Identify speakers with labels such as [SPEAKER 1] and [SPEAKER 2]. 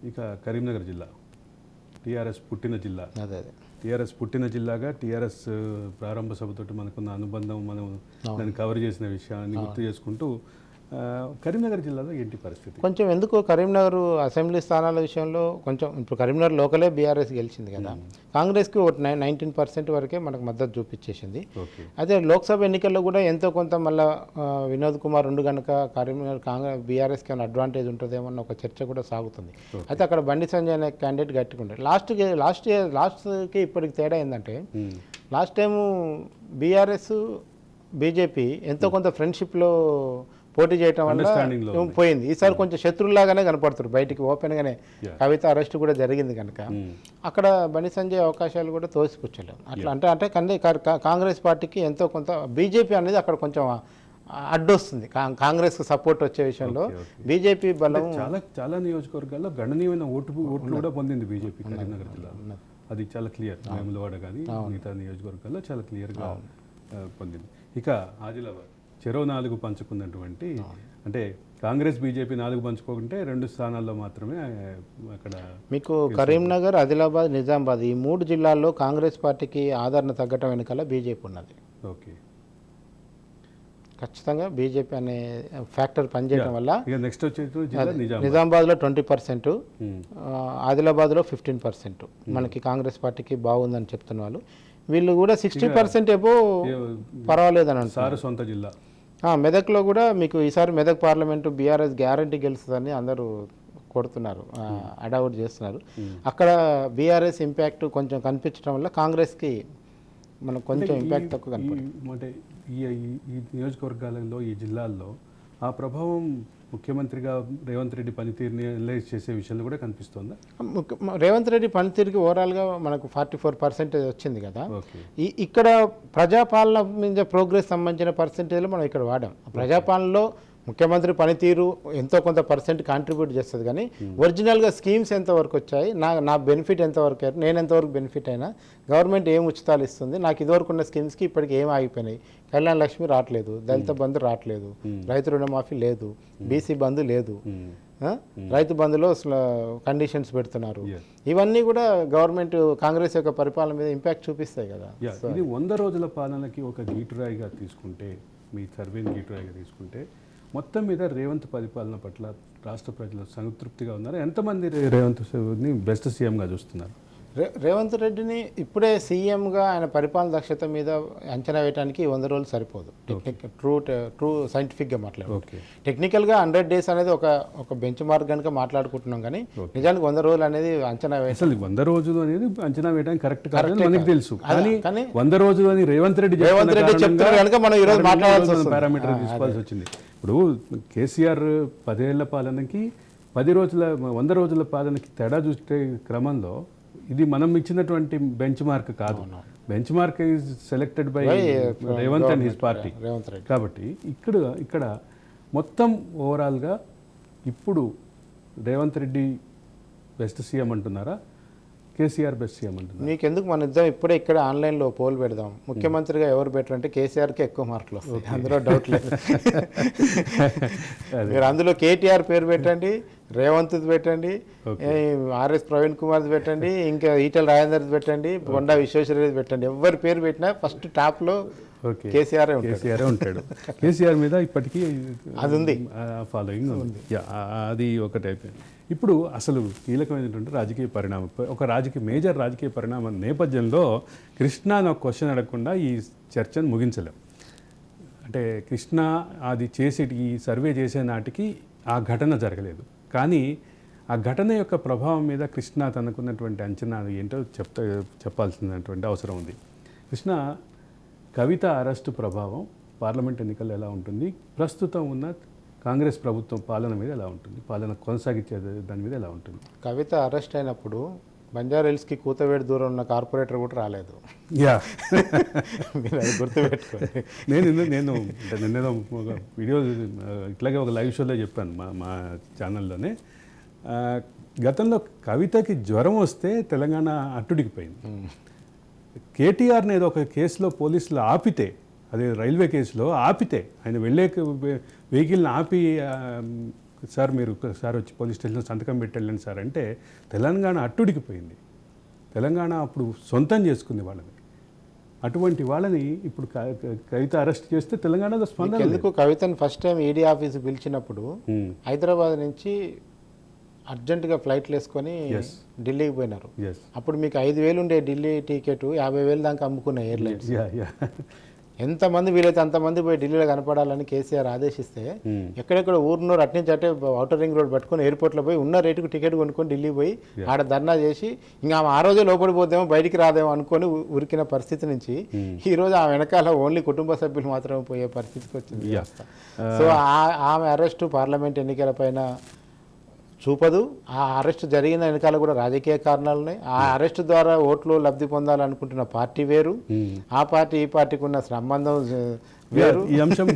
[SPEAKER 1] ఇక కరీంనగర్ జిల్లా టీఆర్ఎస్ పుట్టిన జిల్లా.
[SPEAKER 2] అదే అదే
[SPEAKER 1] టీఆర్ఎస్ పుట్టిన జిల్లాగా టీఆర్ఎస్ ప్రారంభ సభతోటి మనకున్న అనుబంధం, మనం దాన్ని కవర్ చేసిన విషయాన్ని గుర్తు చేసుకుంటూ కరీంనగర్ జిల్లాలో ఏంటి పరిస్థితి?
[SPEAKER 2] కొంచెం ఎందుకు కరీంనగర్ అసెంబ్లీ స్థానాల విషయంలో కొంచెం ఇప్పుడు కరీంనగర్ లోకలే బీఆర్ఎస్ గెలిచింది కదా, కాంగ్రెస్కి ఒక 19% వరకే మనకు మద్దతు చూపించేసింది. అదే లోక్సభ ఎన్నికల్లో కూడా ఎంతో కొంత మళ్ళీ వినోద్ కుమార్ ఉండు కనుక కరీంనగర్ కాంగ్రెస్ బీఆర్ఎస్కి ఏమైనా అడ్వాంటేజ్ ఉంటుందేమో అన్న ఒక చర్చ కూడా సాగుతుంది. అయితే అక్కడ బండి సంజయ్ అనే క్యాండిడేట్ గట్టికుంటారు. లాస్ట్కి ఇప్పటికి తేడా ఏంటంటే లాస్ట్ టైము బీఆర్ఎస్ బీజేపీ ఎంతో కొంత ఫ్రెండ్షిప్లో పోటీ చేయటం వల్ల పోయింది. ఈసారి కొంచెం శత్రువులాగానే కనపడుతారు బయటికి, ఓపెన్గానే. కవిత అరెస్ట్ కూడా జరిగింది కనుక అక్కడ బండి సంజయ్ అవకాశాలు కూడా తోసిపుచ్చలేవు. అట్లా అంటే కాంగ్రెస్ పార్టీకి ఎంతో కొంత బీజేపీ అనేది అక్కడ కొంచెం అడ్డొస్తుంది. కాంగ్రెస్కి సపోర్ట్ వచ్చే విషయంలో బీజేపీ బలం
[SPEAKER 1] చాలా నియోజకవర్గాల్లో గణనీయమైన ఓట్లు కూడా పొందింది బీజేపీ కరీంనగర్ జిల్లాలో. అది చాలా క్లియర్. వేములవాడ కానీ మిగతా నియోజకవర్గాల్లో చాలా క్లియర్గా పొందింది. ఇక ఆదిలాబాద్ చెరో 4 పంచుకున్నటువంటి, అంటే కాంగ్రెస్ బీజేపీ 4 పంచుకోకుంటే 2 స్థానాల్లో మాత్రమే అక్కడ
[SPEAKER 2] మీకు కరీంనగర్, ఆదిలాబాద్, నిజామాబాద్ ఈ 3 జిల్లాల్లో కాంగ్రెస్ పార్టీకి ఆదరణ తగ్గటం వెనకాల బీజేపీ ఉన్నది.
[SPEAKER 1] ఓకే,
[SPEAKER 2] ఖచ్చితంగా బీజేపీ అనే ఫ్యాక్టర్ పనిచేయడం వల్ల
[SPEAKER 1] నెక్స్ట్ వచ్చేది
[SPEAKER 2] నిజామాబాద్లో 20%, ఆదిలాబాద్లో 15% మనకి కాంగ్రెస్ పార్టీకి బాగుందని చెప్తున్న వాళ్ళు. వీళ్ళు కూడా 60% ఏవో పర్వాలేదని అంటారు.
[SPEAKER 1] సొంత జిల్లా
[SPEAKER 2] మెదక్లో కూడా మీకు ఈసారి మెదక్ పార్లమెంటు బీఆర్ఎస్ గ్యారంటీ గెలుస్తుందని అందరూ కొడుతున్నారు, అడావుట్ చేస్తున్నారు. అక్కడ బీఆర్ఎస్ ఇంపాక్ట్ కొంచెం కనిపించడం వల్ల కాంగ్రెస్కి మనకు కొంచెం ఇంపాక్ట్ తక్కువ కనిపిస్తుంది.
[SPEAKER 1] అంటే ఈ నియోజకవర్గాలలో, ఈ జిల్లాల్లో ఆ ప్రభావం ముఖ్యమంత్రిగా రేవంత్ రెడ్డి పనితీరుని అనలైజ్ చేసే విషయంలో కూడా కనిపిస్తుందా?
[SPEAKER 2] రేవంత్ రెడ్డి పనితీరుకి ఓవరాల్గా మనకు 44% వచ్చింది కదా. ఇక్కడ ప్రజాపాలన మీద ప్రోగ్రెస్ సంబంధించిన పర్సెంటేజ్లో మనం ఇక్కడ వాడాం. ప్రజాపాలనలో ముఖ్యమంత్రి పనితీరు ఎంతో కొంత పర్సెంట్ కాంట్రిబ్యూట్ చేస్తుంది, కానీ ఒరిజినల్గా స్కీమ్స్ ఎంతవరకు వచ్చాయి, నా బెనిఫిట్ ఎంతవరకు అయ్యారు, నేను ఎంతవరకు బెనిఫిట్ అయినా, గవర్నమెంట్ ఏం ఉచితాలు ఇస్తుంది, నాకు ఇదివరకు ఉన్న స్కీమ్స్కి ఇప్పటికి ఏం ఆగిపోయినాయి, కళ్యాణ లక్ష్మి రావట్లేదు, దళిత బంధు రావట్లేదు, రైతు రుణమాఫీ లేదు, బీసీ బంధు లేదు, రైతు బంధులో కండిషన్స్ పెడుతున్నారు. ఇవన్నీ కూడా గవర్నమెంట్ కాంగ్రెస్ యొక్క పరిపాలన మీద ఇంపాక్ట్ చూపిస్తాయి కదా.
[SPEAKER 1] ఇది 100 రోజుల పాలనకి ఒక గీటురాయిగా తీసుకుంటే, మీ సర్వేని గీటురాయిగా తీసుకుంటే, మొత్తం మీద రేవంత్ పరిపాలన పట్ల రాష్ట్ర ప్రజలు సంతృప్తిగా ఉన్నారు. ఎంతమంది రేవంత్ని బెస్ట్ సీఎంగా చూస్తున్నారు?
[SPEAKER 2] రేవంత్ రెడ్డిని ఇప్పుడే సీఎంగా ఆయన పరిపాలన దక్షత మీద అంచనా వేయడానికి 100 రోజులు సరిపోదు. ట్రూ సైంటిఫిక్గా మాట్లాడు. టెక్నికల్గా 100 days అనేది ఒక బెంచ్ మార్క్ కనుక మాట్లాడుకుంటున్నాం, కానీ నిజానికి 100 రోజులు అనేది అంచనా వేయాలి.
[SPEAKER 1] అసలు 100 రోజులు అనేది అంచనా వేయడానికి కరెక్ట్ కాదని మనకు తెలుసు, కానీ 100 రోజులు అని రేవంత్ రెడ్డి
[SPEAKER 2] చెప్తున్నారు కనుక మనం ఈరోజు మాట్లాడాల్సిన
[SPEAKER 1] పారామీటర్ తీసుకోవాల్సి వచ్చింది. ఇప్పుడు కేసీఆర్ 10 ఏళ్ల పాలనకి 100 రోజుల పాలనకి తేడా చూసే క్రమంలో ఇది మనం ఇచ్చినటువంటి బెంచ్ మార్క్ కాదు. Bench mark is selected by Revanth and his party. కాబట్టి ఇక్కడ మొత్తం ఓవరాల్గా ఇప్పుడు రేవంత్ రెడ్డి బెస్ట్ సీఎం అంటున్నారా, కేసీఆర్ బెస్ట్ సీఎం అంటున్నారు?
[SPEAKER 2] మీకెందుకు, మన ఇద్దరం ఇప్పుడే ఇక్కడ ఆన్లైన్లో పోల్ పెడదాం. ముఖ్యమంత్రిగా ఎవరు బెటర్ అంటే కేసీఆర్కి ఎక్కువ మార్కులు వస్తాయి, అందులో డౌట్ లేదు. మీరు అందులో కేటీఆర్ పేరు పెట్టండి, రేవంత్ పెట్టండి, ఆర్ఎస్ ప్రవీణ్ కుమార్ పెట్టండి, ఇంకా ఈటెల రాజేందర్ పెట్టండి, బొండా విశ్వేశ్వరరెడ్డి పెట్టండి, ఎవరి పేరు పెట్టినా ఫస్ట్ టాప్లో కేసీఆర్
[SPEAKER 1] ఉంటాడు. కేసీఆర్ మీద ఇప్పటికీ
[SPEAKER 2] అది ఉంది,
[SPEAKER 1] ఫాలోయింగ్ ఉంది. అది ఒకటి అయిపోయింది. ఇప్పుడు అసలు కీలకమైనటువంటి రాజకీయ పరిణామం, మేజర్ రాజకీయ పరిణామం నేపథ్యంలో కృష్ణ అని ఒక క్వశ్చన్ అడగకుండా ఈ చర్చను ముగించలేం. అంటే కృష్ణ అది ఈ సర్వే చేసే నాటికి ఆ ఘటన జరగలేదు, కానీ ఆ ఘటన యొక్క ప్రభావం మీద కృష్ణ తనకున్నటువంటి అంచనా ఏంటో చెప్పాల్సినటువంటి అవసరం ఉంది. కృష్ణ, కవిత అరెస్టు ప్రభావం పార్లమెంట్ ఎన్నికల్లో ఎలా ఉంటుంది, ప్రస్తుతం ఉన్న కాంగ్రెస్ ప్రభుత్వం పాలన మీద ఎలా ఉంటుంది, పాలన కొనసాగించే దాని మీద ఎలా ఉంటుంది?
[SPEAKER 2] కవిత అరెస్ట్ అయినప్పుడు బంజారా హిల్స్కి కూతవేడు దూరం ఉన్న కార్పొరేటర్ కూడా రాలేదు. మీరు అది గుర్తుపెట్టుకోండి.
[SPEAKER 1] నేను ఒక వీడియో ఇట్లాగే ఒక లైవ్ షోలో చెప్పాను మా ఛానల్లోనే. గతంలో కవితకి జ్వరం వస్తే తెలంగాణ అట్టుడికిపోయింది. కేటీఆర్ని ఏదో ఒక కేసులో పోలీసులు ఆపితే, అదే రైల్వే కేసులో ఆపితే, ఆయన వెళ్ళే వెహికల్ని ఆపి సార్ మీరు ఒకసారి వచ్చి పోలీస్ స్టేషన్లో సంతకం పెట్టెళ్ళండి సార్ అంటే తెలంగాణ అట్టుడికిపోయింది. తెలంగాణ అప్పుడు సొంతం చేసుకుంది వాళ్ళని. అటువంటి వాళ్ళని ఇప్పుడు కవిత అరెస్ట్ చేస్తే తెలంగాణలో స్పందన
[SPEAKER 2] ఎందుకు కవితను ఫస్ట్ టైం ఈడీ ఆఫీస్ పిలిచినప్పుడు హైదరాబాద్ నుంచి అర్జెంటుగా ఫ్లైట్లు వేసుకొని ఢిల్లీకి పోయినారు. అప్పుడు మీకు 5,000 ఉండే ఢిల్లీ టికెట్ 50,000 దాకా అమ్ముకున్న ఎయిర్లైన్స్. ఎంతమంది వీలైతే అంతమంది పోయి ఢిల్లీలో కనపడాలని కేసీఆర్ ఆదేశిస్తే ఎక్కడెక్కడ ఊరున్నోరు అట్నుంచి అంటే ఔటర్ రింగ్ రోడ్ పట్టుకొని ఎయిర్పోర్ట్లో పోయి ఉన్న రేటుకు టికెట్ కొనుక్కొని ఢిల్లీ పోయి ఆడ ధర్నా చేసి ఇంకా ఆ రోజే లోపడిపోతేమో బయటికి రాదేమో అనుకొని ఉరికిన పరిస్థితి నుంచి ఈ రోజు ఆ వెనకాల ఓన్లీ కుటుంబ సభ్యులు మాత్రమే పోయే పరిస్థితికి వచ్చింది. సో ఆమె అరెస్టు పార్లమెంట్ ఎన్నికల పైన చూపదు. ఆ అరెస్ట్ జరిగిన వెనకాల కూడా రాజకీయ కారణాలు ఉన్నాయి. ఆ అరెస్ట్ ద్వారా ఓట్లు లబ్ధి పొందాలనుకుంటున్న పార్టీ వేరు, ఆ పార్టీ ఈ పార్టీకి ఉన్న సంబంధం వేరు.
[SPEAKER 1] ఈ అంశం